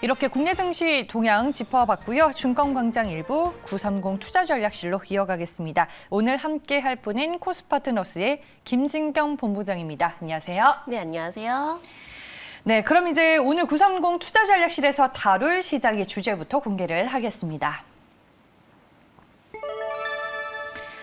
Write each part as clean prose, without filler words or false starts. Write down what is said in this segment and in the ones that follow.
이렇게 국내 증시 동향 짚어봤고요. 증권광장 일부 930 투자전략실로 이어가겠습니다. 오늘 함께할 분은 코스파트너스의 김진경 본부장입니다. 안녕하세요. 네, 안녕하세요. 네, 그럼 이제 오늘 930 투자전략실에서 다룰 시장의 주제부터 공개를 하겠습니다.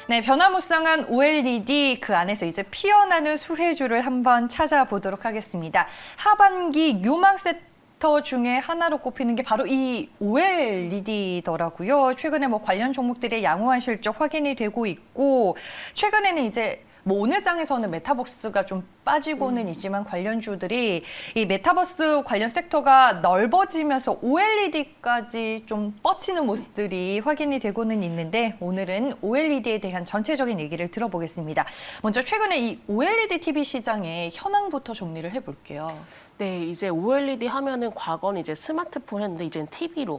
네, 변화무쌍한 OLED 그 안에서 이제 피어나는 수혜주를 한번 찾아보도록 하겠습니다. 하반기 유망 섹터 중에 하나로 꼽히는 게 바로 이 OLED더라고요. 최근에 뭐 관련 종목들의 양호한 실적 확인이 되고 있고, 최근에는 이제 뭐 오늘 장에서는 메타버스가 좀 빠지고는 있지만 관련주들이 이 메타버스 관련 섹터가 넓어지면서 OLED까지 좀 뻗치는 모습들이 확인이 되고는 있는데, 오늘은 OLED에 대한 전체적인 얘기를 들어보겠습니다. 먼저 최근에 이 OLED TV 시장의 현황부터 정리를 해볼게요. 네, 이제 OLED 하면은 과거는 이제 스마트폰 했는데 이제는 TV로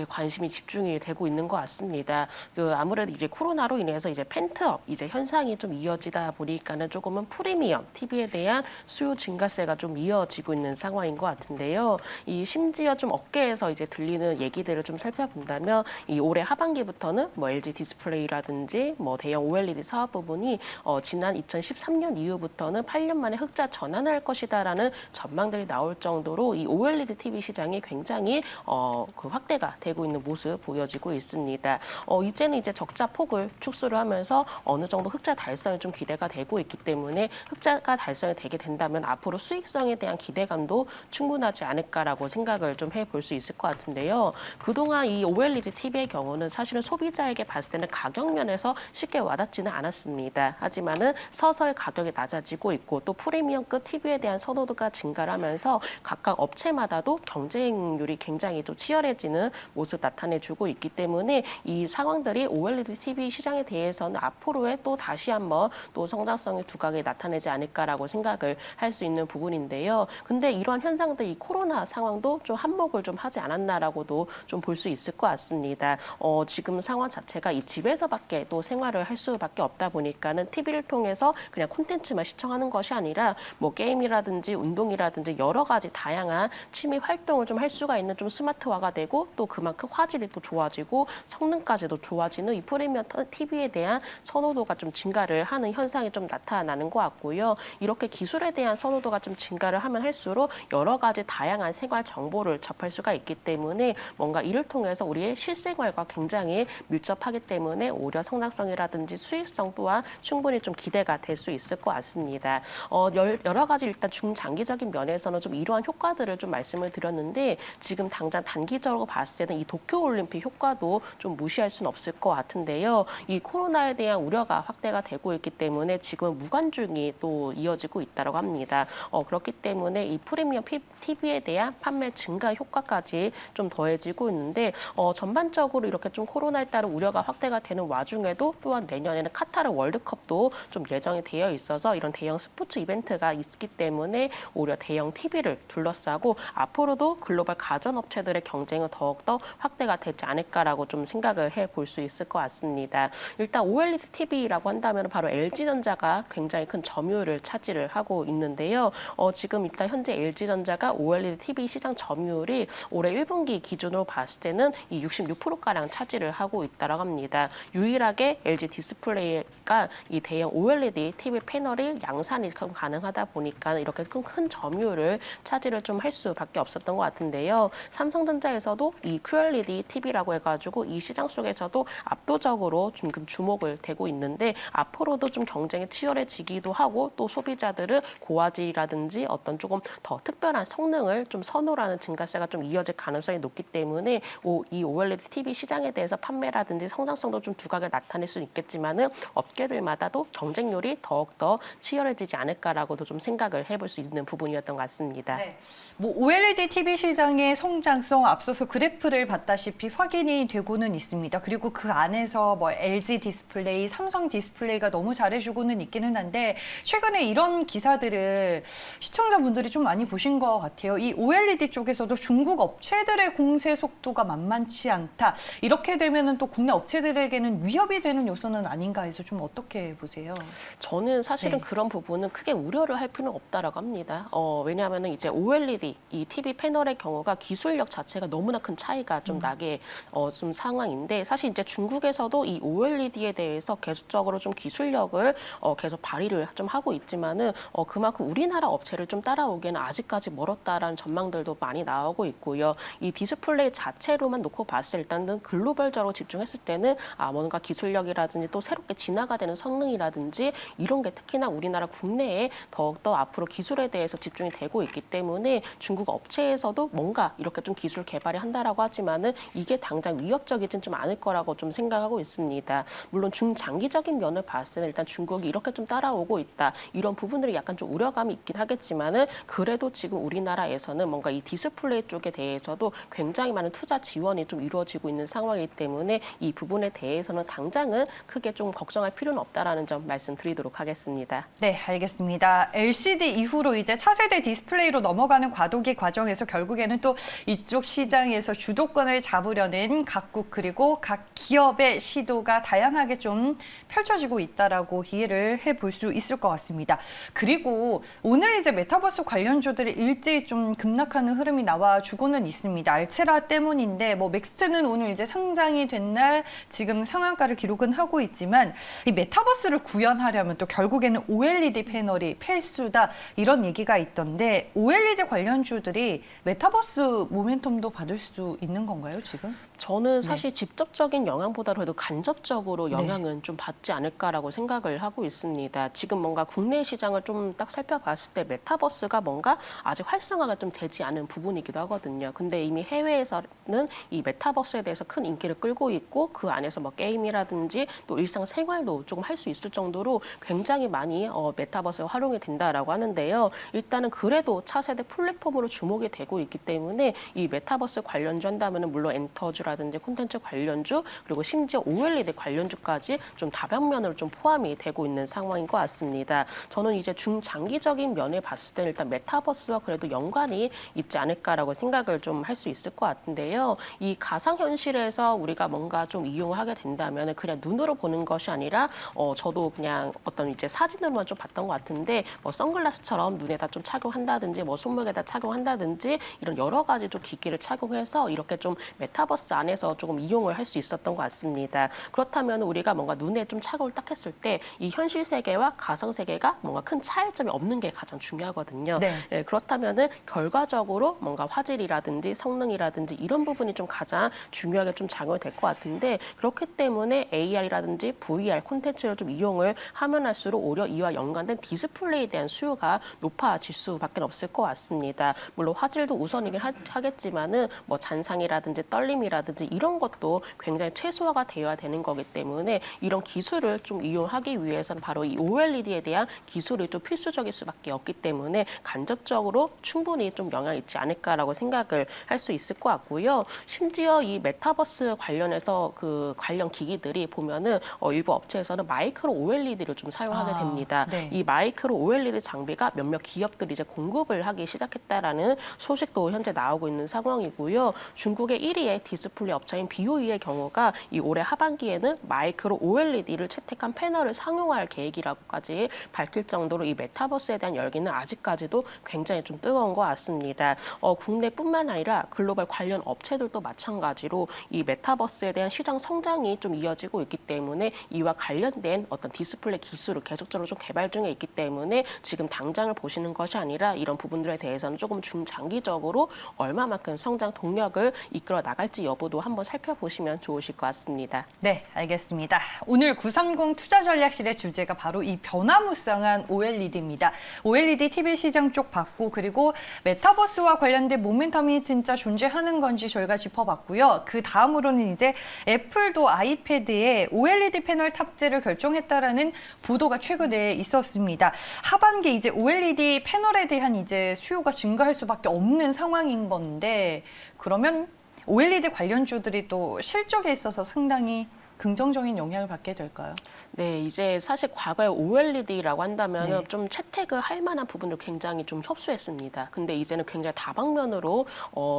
관심이 집중이 되고 있는 것 같습니다. 아무래도 이제 코로나로 인해서 이제 펜트업 이제 현상이 좀 이어지다 보니까는 조금은 프리미엄 TV에 대한 수요 증가세가 좀 이어지고 있는 상황인 것 같은데요. 이 심지어 좀 업계에서 이제 들리는 얘기들을 좀 살펴본다면 이 올해 하반기부터는 뭐 LG 디스플레이라든지 뭐 대형 OLED 사업 부분이 지난 2013년 이후부터는 8년 만에 흑자 전환할 것이다라는 전망들이 나올 정도로 이 OLED TV 시장이 굉장히 확대가 되고 있는 모습 보여지고 있습니다. 이제는 이제 적자 폭을 축소를 하면서 어느 정도 흑자 달성이 좀 기대가 되고 있기 때문에 흑자가 달성이 되게 된다면 앞으로 수익성에 대한 기대감도 충분하지 않을까라고 생각을 좀 해볼 수 있을 것 같은데요. 그동안 이 OLED TV의 경우는 사실은 소비자에게 봤을 때는 가격 면에서 쉽게 와닿지는 않았습니다. 하지만은 서서히 가격이 낮아지고 있고 또 프리미엄급 TV에 대한 선호도가 증가를 하면서 각각 업체마다도 경쟁률이 굉장히 좀 치열해지는 모습 나타내주고 있기 때문에 이 상황들이 OLED TV 시장에 대해서는 앞으로의 또 다시 한번 또 성장성의 두각이 나타내지 않을까라고 생각을 할 수 있는 부분인데요. 근데 이러한 현상들 이 코로나 상황도 좀 한몫을 좀 하지 않았나라고도 좀 볼 수 있을 것 같습니다. 지금 상황 자체가 이 집에서밖에 또 생활을 할 수밖에 없다 보니까는 TV를 통해서 그냥 콘텐츠만 시청하는 것이 아니라 뭐 게임이라든지 운동이라든지 여러 가지 다양한 취미 활동을 좀 할 수가 있는 좀 스마트화가 되고 또 그만큼 화질이 또 좋아지고 성능까지도 좋아지는 이 프리미엄 TV에 대한 선호도가 좀 증가를 하는 현상이 좀 나타나는 것 같고요. 이렇게 기술에 대한 선호도가 좀 증가를 하면 할수록 여러 가지 다양한 생활 정보를 접할 수가 있기 때문에 뭔가 이를 통해서 우리의 실생활과 굉장히 밀접하기 때문에 오히려 성장성이라든지 수익성 또한 충분히 좀 기대가 될 수 있을 것 같습니다. 여러 가지 일단 중장기적인 면에서는 좀 이러한 효과들을 좀 말씀을 드렸는데 지금 당장 단기적으로 봤을 때는 이 도쿄올림픽 효과도 좀 무시할 수는 없을 것 같은데요. 이 코로나에 대한 우려가 확대가 되고 있기 때문에 지금 무관중이 또 이어지고 있다고 합니다. 그렇기 때문에 이 프리미엄 TV에 대한 판매 증가 효과까지 좀 더해지고 있는데 전반적으로 이렇게 좀 코로나에 따른 우려가 확대가 되는 와중에도 또한 내년에는 카타르 월드컵도 좀 예정이 되어 있어서 이런 대형 스포츠 이벤트가 있기 때문에 오히려 대형 TV를 둘러싸고 앞으로도 글로벌 가전업체들의 경쟁은 더욱더 확대가 되지 않을까라고 좀 생각을 해볼 수 있을 것 같습니다. 일단 OLED TV라고 한다면 바로 LG전자가 굉장히 큰 점유율을 차지를 하고 있는데요. 지금 일단 현재 LG전자가 OLED TV 시장 점유율이 올해 1분기 기준으로 봤을 때는 이 66%가량 차지를 하고 있다고 합니다. 유일하게 LG 디스플레이가 이 대형 OLED TV 패널이 양산이 가능하다 보니까 이렇게 큰 점유율을 차지를 좀 할 수밖에 없었던 것 같은데요. 삼성전자에서도 이 QLED TV라고 해가지고 이 시장 속에서도 압도적으로 좀 주목을 되고 있는데 앞으로도 좀 경쟁이 치열해지기도 하고 또 소비자들은 고화질이라든지 어떤 조금 더 특별한 성능을 좀 선호하는 증가세가 좀 이어질 가능성이 높기 때문에 이 OLED TV 시장에 대해서 판매라든지 성장성도 좀 두각을 나타낼 수 있겠지만은 업계들마다도 경쟁률이 더욱더 치열해지지 않을까라고도 좀 생각을 해볼 수 있는 부분이었던 것 같습니다. 네. 뭐 OLED TV 시장의 성장성 앞서서 그래프를 봤다시피 확인이 되고는 있습니다. 그리고 그 안에서 뭐 LG 디스플레이, 삼성 디스플레이가 너무 잘해주고는 있기는 한데 최근에 이런 기사들을 시청자분들이 좀 많이 보신 것 같아요. 이 OLED 쪽에서도 중국 업체들의 공세 속도가 만만치 않다. 이렇게 되면은 또 국내 업체들에게는 위협이 되는 요소는 아닌가 해서 좀 어떻게 보세요? 저는 사실은 그런 부분은 크게 우려를 할 필요는 없다라고 합니다. 왜냐하면 그렇다면은 이제 OLED 이 TV 패널의 경우가 기술력 자체가 너무나 큰 차이가 좀 나게 좀 상황인데 사실 이제 중국에서도 이 OLED에 대해서 계속적으로 좀 기술력을 계속 발휘를 좀 하고 있지만은 그만큼 우리나라 업체를 좀 따라오기에는 아직까지 멀었다라는 전망들도 많이 나오고 있고요. 이 디스플레이 자체로만 놓고 봤을 때 일단은 글로벌적으로 집중했을 때는 뭔가 기술력이라든지 또 새롭게 진화가 되는 성능이라든지 이런 게 특히나 우리나라 국내에 더욱더 앞으로 기술에 대해서 집중이 되고 있기 때문에 중국 업체에서도 뭔가 이렇게 좀 기술 개발을 한다라고 하지만은 이게 당장 위협적이진 좀 않을 거라고 좀 생각하고 있습니다. 물론 중장기적인 면을 봤을 때는 일단 중국이 이렇게 좀 따라오고 있다. 이런 부분들이 약간 좀 우려감이 있긴 하겠지만은 그래도 지금 우리나라에서는 뭔가 이 디스플레이 쪽에 대해서도 굉장히 많은 투자 지원이 좀 이루어지고 있는 상황이기 때문에 이 부분에 대해서는 당장은 크게 좀 걱정할 필요는 없다라는 점 말씀드리도록 하겠습니다. 네, 알겠습니다. LCD 이후로 이제 차세대 디스플레이로 넘어가는 과도기 과정에서 결국에는 또 이쪽 시장에서 주도권을 잡으려는 각국 그리고 각 기업의 시도가 다양하게 좀 펼쳐지고 있다라고 이해를 해볼 수 있을 것 같습니다. 그리고 오늘 이제 메타버스 관련주들이 일제히 좀 급락하는 흐름이 나와주고는 있습니다. 알체라 때문인데 뭐 맥스트는 오늘 이제 상장이 된 날 지금 상한가를 기록은 하고 있지만 이 메타버스를 구현하려면 또 결국에는 OLED 패널이 필수다 이런 얘기가 있던데 OLED 관련주들이 메타버스 모멘텀도 받을 수 있는 건가요, 지금? 저는 사실 직접적인 영향보다도 그래도 간접적으로 영향은 좀 받지 않을까라고 생각을 하고 있습니다. 지금 뭔가 국내 시장을 좀 딱 살펴봤을 때 메타버스가 뭔가 아직 활성화가 좀 되지 않은 부분이기도 하거든요. 근데 이미 해외에서는 이 메타버스에 대해서 큰 인기를 끌고 있고 그 안에서 뭐 게임이라든지 또 일상생활도 조금 할 수 있을 정도로 굉장히 많이 메타버스가 활용이 된다라고 하는데요. 일단은 그래도 차세대 플랫폼으로 주목이 되고 있기 때문에 이 메타버스 관련주 한다면은 물론 엔터주라든지 콘텐츠 관련주 그리고 심지어 OLED 관련주까지 좀 다방면으로 좀 포함이 되고 있는 상황인 것 같습니다. 저는 이제 중장기적인 면에 봤을 때는 일단 메타버스와 그래도 연관이 있지 않을까라고 생각을 좀 할 수 있을 것 같은데요. 이 가상현실에서 우리가 뭔가 좀 이용을 하게 된다면 그냥 눈으로 보는 것이 아니라 저도 그냥 어떤 이제 사진으로만 좀 봤던 것 같은데 뭐 선글라스처럼 눈에다 좀 착용한다든지 뭐 손목에다 착용한다든지 이런 여러 가지 좀 기기를 착용해서 이렇게 좀 메타버스 안에서 조금 이용을 할 수 있었던 것 같습니다. 그렇다면 우리가 뭔가 눈에 좀 착용을 딱 했을 때 이 현실 세계와 가상 세계가 뭔가 큰 차이점이 없는 게 가장 중요하거든요. 네. 네, 그렇다면은 결과적으로 뭔가 화질이라든지 성능이라든지 이런 부분이 좀 가장 중요하게 좀 작용이 될 것 같은데 그렇기 때문에 AR이라든지 VR 콘텐츠를 좀 이용을 하면 할수록 오히려 이와 연관된 디스플레이에 대한 수요가 높아질 수밖에 없을 것 같습니다. 물론 화질도 우선이긴 하겠지만은 뭐 잔상이라든지 떨림이라든지 이런 것도 굉장히 최소화가 되어야 되는 거기 때문에 이런 기술을 좀 이용하기 위해서는 바로 이 OLED에 대한 기술이 좀 필수적일 수밖에 없기 때문에 간접적으로 충분히 좀 영향이 있지 않을까라고 생각을 할 수 있을 것 같고요. 심지어 이 메타버스 관련해서 그 관련 기기들이 보면은 일부 업체에서는 마이크로 OLED를 좀 사용하게 됩니다. 네. 이 마이크로 OLED 장비가 몇몇 기업들이 이제 공급을 하기 시작했다라는 소식도 현재 나오고 있는 상황이고요. 중국의 1위의 디스플레이 업체인 BOE의 경우가 이 올해 하반기에는 마이크로 OLED를 채택한 패널을 상용화할 계획이라고까지 밝힐 정도로 이 메타버스에 대한 열기는 아직까지도 굉장히 좀 뜨거운 것 같습니다. 국내뿐만 아니라 글로벌 관련 업체들도 마찬가지로 이 메타버스에 대한 시장 성장이 좀 이어지고 있기 때문에 이와 관련된 어떤 디스플레이 기술을 계속적으로 좀 개발 중에 있기 때문에 지금 당장을 보시는 것이 아니라 이런 부분들에 대해서는 조금 중장기적으로 얼마만큼 성장 동력을 이끌어 나갈지 여부도 한번 살펴보시면 좋으실 것 같습니다. 네, 알겠습니다. 오늘 930 투자전략실의 주제가 바로 이 변화무쌍한 OLED입니다. OLED TV 시장 쪽 봤고 그리고 메타버스와 관련된 모멘텀이 진짜 존재하는 건지 저희가 짚어봤고요. 그 다음으로는 이제 애플도 아이패드에 OLED 패널 탑재를 결정했다라는 보도가 최근에 있었습니다. 하반기 이제 OLED 패널에 대한 이제 수요가 증가할 수밖에 없는 상황인 건데 그러면 OLED 관련주들이 또 실적에 있어서 상당히 긍정적인 영향을 받게 될까요? 네, 이제 사실 과거에 OLED라고 한다면 네. 좀 채택을 할 만한 부분을 굉장히 좀 협소했습니다. 근데 이제는 굉장히 다방면으로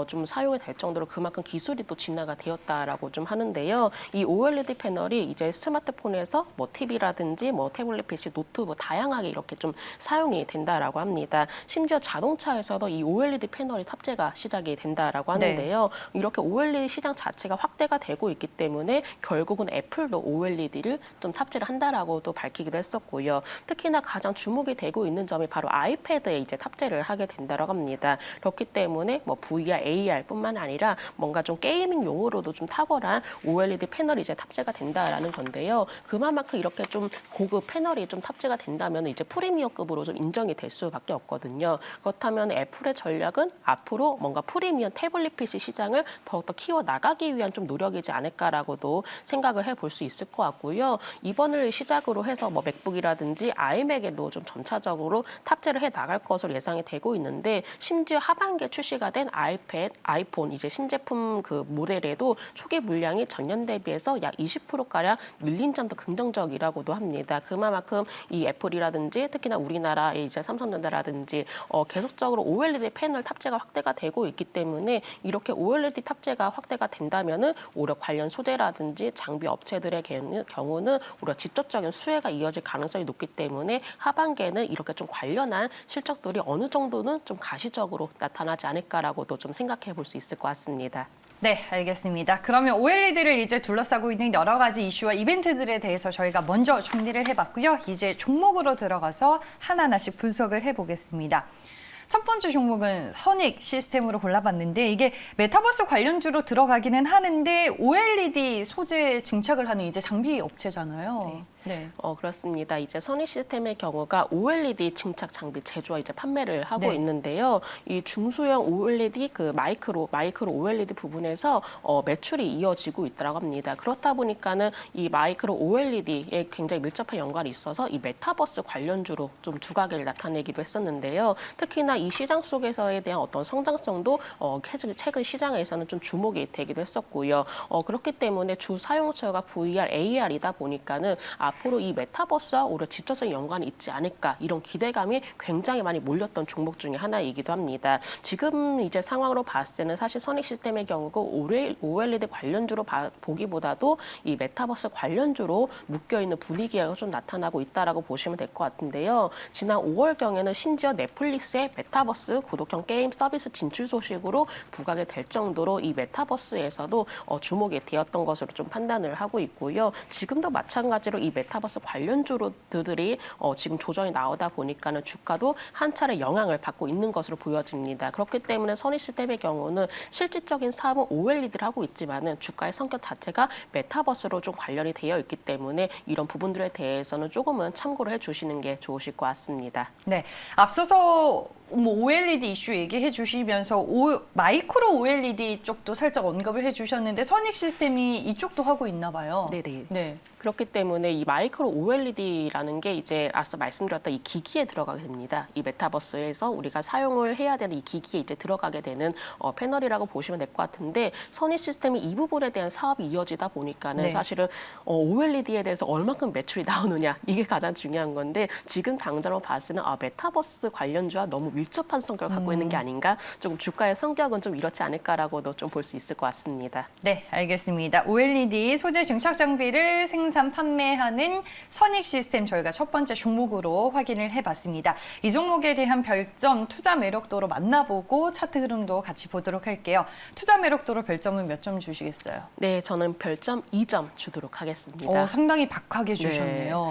좀 사용이 될 정도로 그만큼 기술이 또 진화가 되었다라고 좀 하는데요. 이 OLED 패널이 이제 스마트폰에서 뭐 TV라든지 뭐 태블릿 PC, 노트북 다양하게 이렇게 좀 사용이 된다라고 합니다. 심지어 자동차에서도 이 OLED 패널이 탑재가 시작이 된다라고 하는데요. 이렇게 OLED 시장 자체가 확대가 되고 있기 때문에 결국은 애플도 OLED를 좀 탑재를 한다라고도 밝히기도 했었고요. 특히나 가장 주목이 되고 있는 점이 바로 아이패드에 이제 탑재를 하게 된다고 합니다. 그렇기 때문에 뭐 VR, AR뿐만 아니라 뭔가 좀 게이밍용으로도 좀 탁월한 OLED 패널이 이제 탑재가 된다라는 건데요. 그만큼 이렇게 좀 고급 패널이 좀 탑재가 된다면 이제 프리미엄급으로 좀 인정이 될 수밖에 없거든요. 그렇다면 애플의 전략은 앞으로 뭔가 프리미엄 태블릿 PC 시장을 더욱더 키워 나가기 위한 좀 노력이지 않을까라고도 생각을 해볼 수 있을 것 같고요. 이번을 시작으로 해서 뭐 맥북이라든지 아이맥에도 좀 점차적으로 탑재를 해 나갈 것으로 예상이 되고 있는데 심지어 하반기에 출시가 된 아이패드, 아이폰 이제 신제품 그 모델에도 초기 물량이 전년 대비해서 약 20%가량 밀린 점도 긍정적이라고도 합니다. 그만큼 이 애플이라든지 특히나 우리나라의 이제 삼성전자라든지 계속적으로 OLED 패널 탑재가 확대가 되고 있기 때문에 이렇게 OLED 탑재가 확대가 된다면은 오히려 관련 소재라든지 장비 업체들의 경우는 우리가 직접적인 수혜가 이어질 가능성이 높기 때문에 하반기에는 이렇게 좀 관련한 실적들이 어느 정도는 좀 가시적으로 나타나지 않을까라고도 좀 생각해 볼 수 있을 것 같습니다. 네, 알겠습니다. 그러면 OLED를 이제 둘러싸고 있는 여러 가지 이슈와 이벤트들에 대해서 저희가 먼저 정리를 해봤고요. 이제 종목으로 들어가서 하나하나씩 분석을 해보겠습니다. 첫 번째 종목은 선익 시스템으로 골라봤는데 이게 메타버스 관련주로 들어가기는 하는데 OLED 소재 증착을 하는 이제 장비 업체잖아요. 네. 그렇습니다. 이제 선익 시스템의 경우가 OLED 증착 장비 제조와 이제 판매를 하고 네. 있는데요. 이 중소형 OLED 그 마이크로 OLED 부분에서 매출이 이어지고 있다고 합니다. 그렇다 보니까는 이 마이크로 OLED에 굉장히 밀접한 연관이 있어서 이 메타버스 관련주로 좀 두각을 나타내기도 했었는데요. 특히나 이 시장 속에서에 대한 어떤 성장성도 최근 시장에서는 좀 주목이 되기도 했었고요. 그렇기 때문에 주 사용처가 VR, AR이다 보니까는 앞으로 이 메타버스와 오히려 직접적인 연관이 있지 않을까 이런 기대감이 굉장히 많이 몰렸던 종목 중에 하나이기도 합니다. 지금 이제 상황으로 봤을 때는 사실 선익 시스템의 경우가 OLED 관련주로 보기보다도 이 메타버스 관련주로 묶여있는 분위기가 좀 나타나고 있다라고 보시면 될 것 같은데요. 지난 5월경에는 심지어 넷플릭스의 메타버스 구독형 게임 서비스 진출 소식으로 부각이 될 정도로 이 메타버스에서도 주목이 되었던 것으로 좀 판단을 하고 있고요. 지금도 마찬가지로 이 메타버스 관련주들이 지금 조정이 나오다 보니까는 주가도 한 차례 영향을 받고 있는 것으로 보여집니다. 그렇기 때문에 선익 시스템의 경우는 실질적인 사업은 OLED를 하고 있지만은 주가의 성격 자체가 메타버스로 좀 관련이 되어 있기 때문에 이런 부분들에 대해서는 조금은 참고를 해주시는 게 좋으실 것 같습니다. 네. 앞서서 뭐 OLED 이슈 얘기해 주시면서 마이크로 OLED 쪽도 살짝 언급을 해 주셨는데 선익 시스템이 이쪽도 하고 있나 봐요. 네네. 네. 그렇기 때문에 이 마이크로 OLED라는 게 이제 앞서 말씀드렸던 이 기기에 들어가게 됩니다. 이 메타버스에서 우리가 사용을 해야 되는 이 기기에 이제 들어가게 되는 패널이라고 보시면 될 것 같은데 선익 시스템이 이 부분에 대한 사업이 이어지다 보니까는 네. 사실은 OLED에 대해서 얼마큼 매출이 나오느냐 이게 가장 중요한 건데 지금 당장으로 봤을 때는 메타버스 관련주와 너무 밀접한 성격을 갖고 있는 게 아닌가 조금 주가의 성격은 좀 이렇지 않을까라고도 좀 볼 수 있을 것 같습니다. 네, 알겠습니다. OLED 소재 증착 장비를 생산 판매하는 선익 시스템 저희가 첫 번째 종목으로 확인을 해봤습니다. 이 종목에 대한 별점, 투자 매력도로 만나보고 차트 흐름도 같이 보도록 할게요. 투자 매력도로 별점은 몇 점 주시겠어요? 네, 저는 별점 2점 주도록 하겠습니다. 상당히 박하게 주셨네요.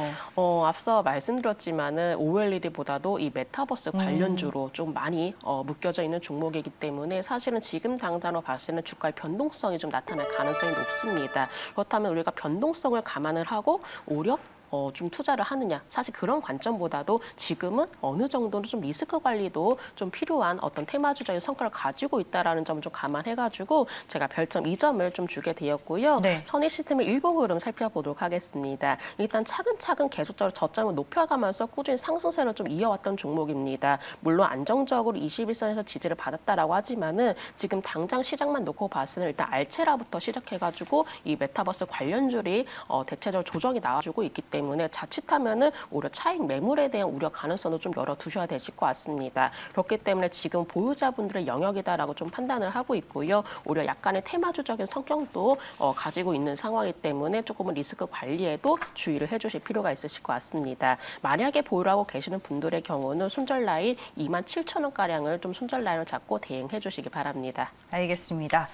앞서 말씀드렸지만은 OLED보다도 이 메타버스 관련주로 좀 많이 묶여져 있는 종목이기 때문에 사실은 지금 당장으로 봤을 때는 주가의 변동성이 좀 나타날 가능성이 높습니다. 그렇다면 우리가 변동성을 감안을 하고 오히려 좀 투자를 하느냐. 사실 그런 관점보다도 지금은 어느 정도는 좀 리스크 관리도 좀 필요한 어떤 테마주적인 성과를 가지고 있다라는 점을 좀 감안해가지고 제가 별점 2점을 좀 주게 되었고요. 네. 선익 시스템의 일본 흐름 살펴보도록 하겠습니다. 일단 차근차근 계속적으로 저점을 높여가면서 꾸준히 상승세를 좀 이어왔던 종목입니다. 물론 안정적으로 21선에서 지지를 받았다라고 하지만은 지금 당장 시장만 놓고 봤을 때는 일단 알체라부터 시작해가지고 이 메타버스 관련주들이 대체적으로 조정이 나와주고 있기 때문에 자칫하면은 오히려 차익 매물에 대한 우려 가능성도 좀 열어두셔야 되실 것 같습니다. 그렇기 때문에 지금 보유자분들의 영역이다라고 좀 판단을 하고 있고요. 오히려 약간의 테마주적인 성격도 가지고 있는 상황이기 때문에 조금은 리스크 관리에도 주의를 해주실 필요가 있으실 것 같습니다. 만약에 보유를 하고 계시는 분들의 경우는 손절 라인 27,000원가량을 좀 손절 라인을 잡고 대응해 주시기 바랍니다. 알겠습니다.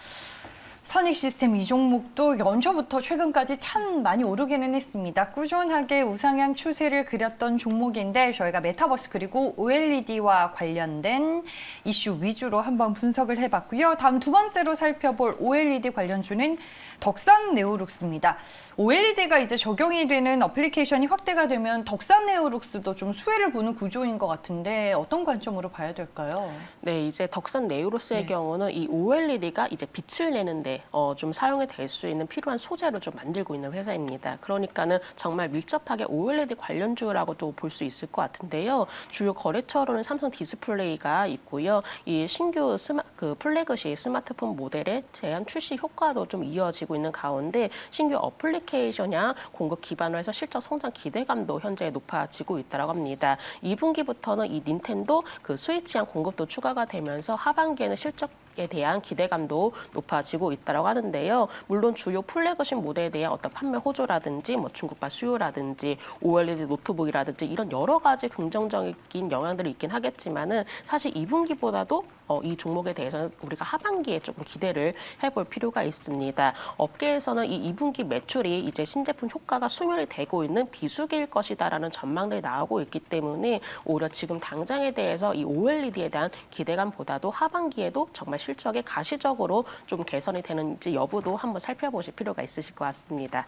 선익 시스템 이 종목도 연초부터 최근까지 참 많이 오르기는 했습니다. 꾸준하게 우상향 추세를 그렸던 종목인데 저희가 메타버스 그리고 OLED와 관련된 이슈 위주로 한번 분석을 해봤고요. 다음 두 번째로 살펴볼 OLED 관련주는 덕산 네오룩스입니다. OLED가 이제 적용이 되는 어플리케이션이 확대가 되면 덕산 네오룩스도 좀 수혜를 보는 구조인 것 같은데 어떤 관점으로 봐야 될까요? 네, 이제 덕산 네오룩스의 네. 경우는 이 OLED가 이제 빛을 내는데 좀 사용이 될 수 있는 필요한 소재로 좀 만들고 있는 회사입니다. 그러니까는 정말 밀접하게 OLED 관련주라고도 볼 수 있을 것 같은데요. 주요 거래처로는 삼성 디스플레이가 있고요. 이 신규 플래그십 스마트폰 모델에 대한 출시 효과도 좀 이어지고 있는 가운데 신규 어플리케이션이나 공급 기반으로 해서 실적 성장 기대감도 현재 높아지고 있다고 합니다. 2분기부터는 이 닌텐도 스위치향 공급도 추가가 되면서 하반기에는 실적에 대한 기대감도 높아지고 있다고 하는데요. 물론 주요 플래그십 모델에 대한 어떤 판매 호조라든지 중국발 수요라든지 OLED 노트북이라든지 이런 여러 가지 긍정적인 영향들이 있긴 하겠지만은 사실 2분기보다도 이 종목에 대해서는 우리가 하반기에 조금 기대를 해볼 필요가 있습니다. 업계에서는 이 2분기 매출이 이제 신제품 효과가 소멸이 되고 있는 비수기일 것이다라는 전망들이 나오고 있기 때문에 오히려 지금 당장에 대해서 이 OLED에 대한 기대감보다도 하반기에도 정말 실적에 가시적으로 좀 개선이 되는지 여부도 한번 살펴보실 필요가 있으실 것 같습니다.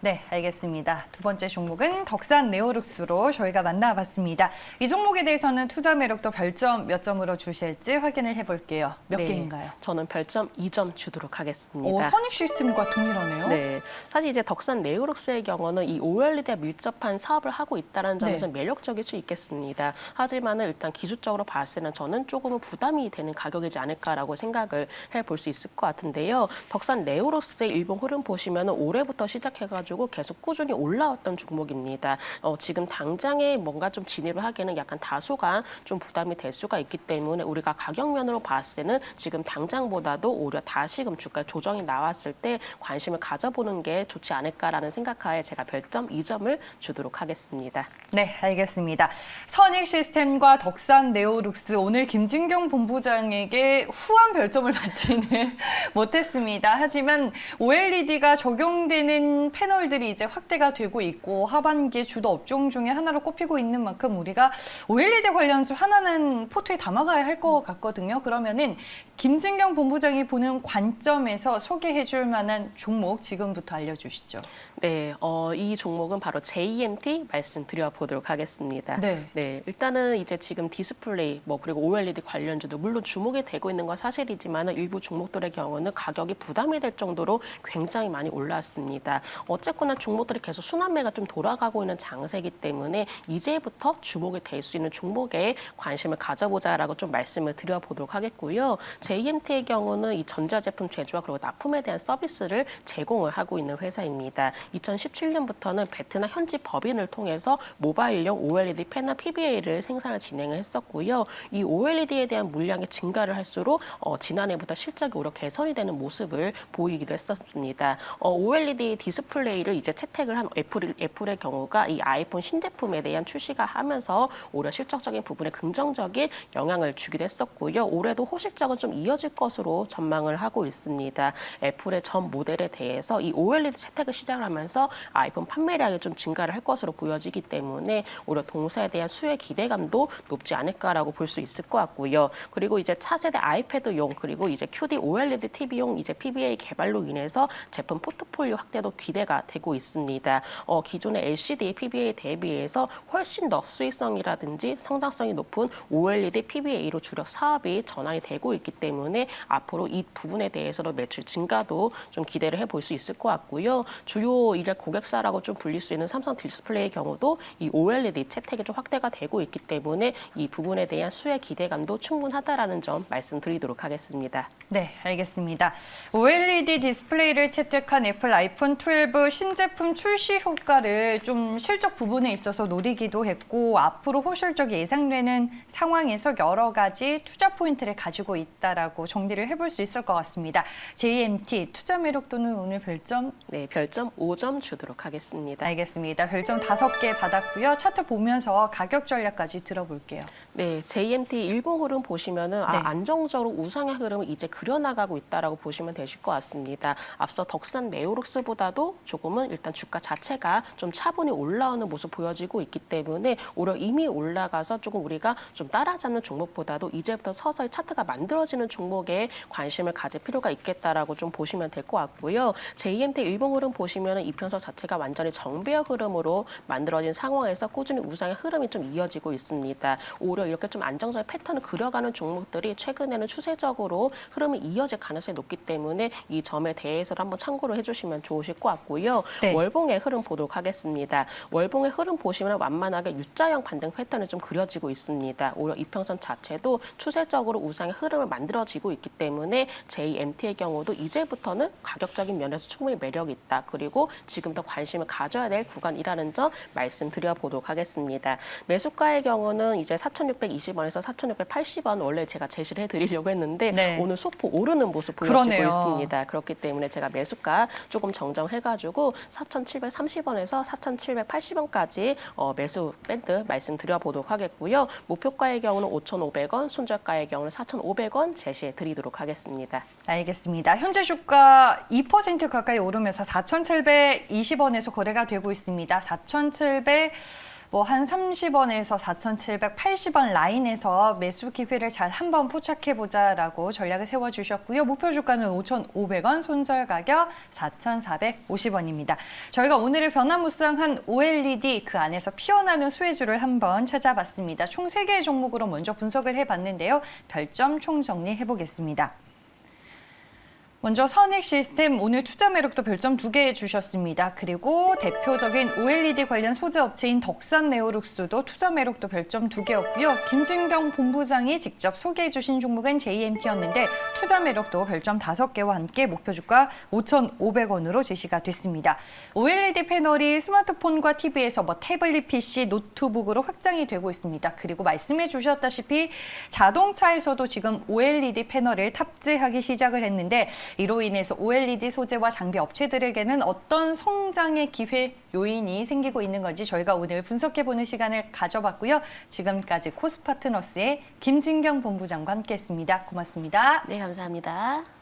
네, 알겠습니다. 두 번째 종목은 덕산 네오룩스로 저희가 만나봤습니다. 이 종목에 대해서는 투자 매력도 별점 몇 점으로 주실지 확인을 해볼게요. 몇 네, 개인가요? 저는 별점 2점 주도록 하겠습니다. 오, 선익 시스템과 동일하네요. 네, 사실 이제 덕산 네오룩스의 경우는 이 OLED에 밀접한 사업을 하고 있다는 점에서 네. 매력적일 수 있겠습니다. 하지만은 일단 기술적으로 봤을 때는 저는 조금은 부담이 되는 가격이지 않을까라고 생각을 해볼 수 있을 것 같은데요. 덕산 네오룩스의 일본 흐름 보시면은 올해부터 시작해가지고 계속 꾸준히 올라왔던 종목입니다. 지금 당장에 뭔가 좀 진입을 하기에는 약간 다소간 좀 부담이 될 수가 있기 때문에 우리가 가격면으로 봤을 때는 지금 당장보다도 오히려 다시금 주가 조정이 나왔을 때 관심을 가져보는 게 좋지 않을까라는 생각하에 제가 별점 2점을 주도록 하겠습니다. 네, 알겠습니다. 선익 시스템과 덕산 네오룩스 오늘 김진경 본부장에게 후한 별점을 받지는 못했습니다. 하지만 OLED가 적용되는 패널들이 이제 확대가 되고 있고 하반기에 주도 업종 중에 하나로 꼽히고 있는 만큼 우리가 OLED 관련주 하나는 포트에 담아가야 할 것 같거든요. 그러면은 김진경 본부장이 보는 관점에서 소개해줄 만한 종목 지금부터 알려주시죠. 네, 이 종목은 바로 JMT 말씀드려 보도록 하겠습니다. 네. 일단은 이제 지금 디스플레이 그리고 OLED 관련주도 물론 주목이 되고 있는 건 사실이지만 일부 종목들의 경우는 가격이 부담이 될 정도로 굉장히 많이 올랐습니다. 어쨌거나 종목들이 계속 순환매가 좀 돌아가고 있는 장세이기 때문에 이제부터 주목이 될 수 있는 종목에 관심을 가져보자라고 좀 말씀을 드려보도록 하겠고요. JMT의 경우는 이 전자제품 제조와 그리고 납품에 대한 서비스를 제공을 하고 있는 회사입니다. 2017년부터는 베트남 현지 법인을 통해서 모바일용 OLED 패널 PBA를 생산을 진행을 했었고요. 이 OLED에 대한 물량이 증가를 할수록 지난해보다 실적이 오히려 개선이 되는 모습을 보이기도 했었습니다. OLED 디스플레이를 이제 채택을 한 애플의 경우가 이 아이폰 신제품에 대한 출시가 하면서 오히려 실적적인 부분에 긍정적인 영향을 주기도 했었고요. 올해도 호실적은 좀 이어질 것으로 전망을 하고 있습니다. 애플의 전 모델에 대해서 이 OLED 채택을 시작을 하면서 아이폰 판매량이 좀 증가를 할 것으로 보여지기 때문에 오히려 동사에 대한 수요의 기대감도 높지 않을까라고 볼 수 있을 것 같고요. 그리고 이제 차세대 아이패드용 그리고 이제 QD OLED TV용 이제 PBA 개발로 인해서 제품 포트폴리오 확대도 기대가 되고 있습니다. 기존의 LCD PBA 대비해서 훨씬 더 수익성이라든지 성장성이 높은 OLED PBA로 주력 사업이 전환이 되고 있기 때문에 앞으로 이 부분에 대해서도 매출 증가도 좀 기대를 해볼 수 있을 것 같고요. 주요 일약 고객사라고 좀 불릴 수 있는 삼성 디스플레이의 경우도 이 OLED 채택이 좀 확대가 되고 있기 때문에 이 부분에 대한 수혜 기대감도 충분하다라는 점 말씀드리도록 하겠습니다. 네, 알겠습니다. OLED 디스플레이를 채택한 애플 아이폰 12 신제품 출시 효과를 좀 실적 부분에 있어서 노리기도 했고 앞으로 호실적이 예상되는 상황에서 여러 가지 투자 포인트를 가지고 있다라고 정리를 해볼 수 있을 것 같습니다. JMT 투자 매력도는 오늘 별점? 네, 별점 5점 주도록 하겠습니다. 알겠습니다. 별점 5개 받았고요. 차트 보면서 가격 전략까지 들어볼게요. 네, JMT 일봉 흐름 보시면은 네. 안정적으로 우상의 흐름을 이제 그려나가고 있다라고 보시면 되실 것 같습니다. 앞서 덕산 네오룩스보다도 조금은 일단 주가 자체가 좀 차분히 올라오는 모습 보여지고 있기 때문에 오히려 이미 올라가서 조금 우리가 좀 따라잡는 종목보다도 이제부터 서서히 차트가 만들어지는 종목에 관심을 가질 필요가 있겠다라고 좀 보시면 될 것 같고요. JMT 일봉 흐름 보시면은 이평선 자체가 완전히 정배역 흐름으로 만들어진 상황에서 꾸준히 우상의 흐름이 좀 이어지고 있습니다. 오히려 이렇게 좀 안정적인 패턴을 그려가는 종목들이 최근에는 추세적으로 흐름이 이어질 가능성이 높기 때문에 이 점에 대해서도 한번 참고를 해주시면 좋으실 것 같고요. 네. 월봉의 흐름 보도록 하겠습니다. 월봉의 흐름 보시면 완만하게 U자형 반등 패턴이 좀 그려지고 있습니다. 오히려 이평선 자체도 추세적으로 우상의 흐름을 만들어지고 있기 때문에 JMT의 경우도 이제부터는 가격적인 면에서 충분히 매력이 있다. 그리고 지금부터 관심을 가져야 될 구간이라는 점 말씀드려보도록 하겠습니다. 매수가의 경우는 이제 4,620원에서 4,680원 원래 제가 제시를 해드리려고 했는데 네. 오늘 소폭 오르는 모습 보여지고 그러네요. 있습니다. 그렇기 때문에 제가 매수가 조금 정정해가지고 4,730원에서 4,780원까지 매수 밴드 말씀드려보도록 하겠고요. 목표가의 경우는 5,500원, 손절가의 경우는 4,500원 제시해드리도록 하겠습니다. 알겠습니다. 현재 주가 2% 가까이 오르면서 4,720원에서 거래가 되고 있습니다. 4,700 한 30원에서 4,780원 라인에서 매수 기회를 잘 한번 포착해보자라고 전략을 세워주셨고요. 목표 주가는 5,500원, 손절 가격 4,450원입니다. 저희가 오늘의 변화무쌍한 OLED 그 안에서 피어나는 수혜주를 한번 찾아봤습니다. 총 3개의 종목으로 먼저 분석을 해봤는데요. 별점 총 정리해보겠습니다. 먼저 선익 시스템 오늘 투자 매력도 별점 2개 주셨습니다. 그리고 대표적인 OLED 관련 소재 업체인 덕산 네오룩스도 투자 매력도 별점 2개였고요. 김진경 본부장이 직접 소개해 주신 종목은 JMT였는데 투자 매력도 별점 5개와 함께 목표 주가 5,500원으로 제시가 됐습니다. OLED 패널이 스마트폰과 TV에서 태블릿 PC, 노트북으로 확장이 되고 있습니다. 그리고 말씀해 주셨다시피 자동차에서도 지금 OLED 패널을 탑재하기 시작을 했는데 이로 인해서 OLED 소재와 장비 업체들에게는 어떤 성장의 기회 요인이 생기고 있는 건지 저희가 오늘 분석해보는 시간을 가져봤고요. 지금까지 코스파트너스의 김진경 본부장과 함께했습니다. 고맙습니다. 네, 감사합니다.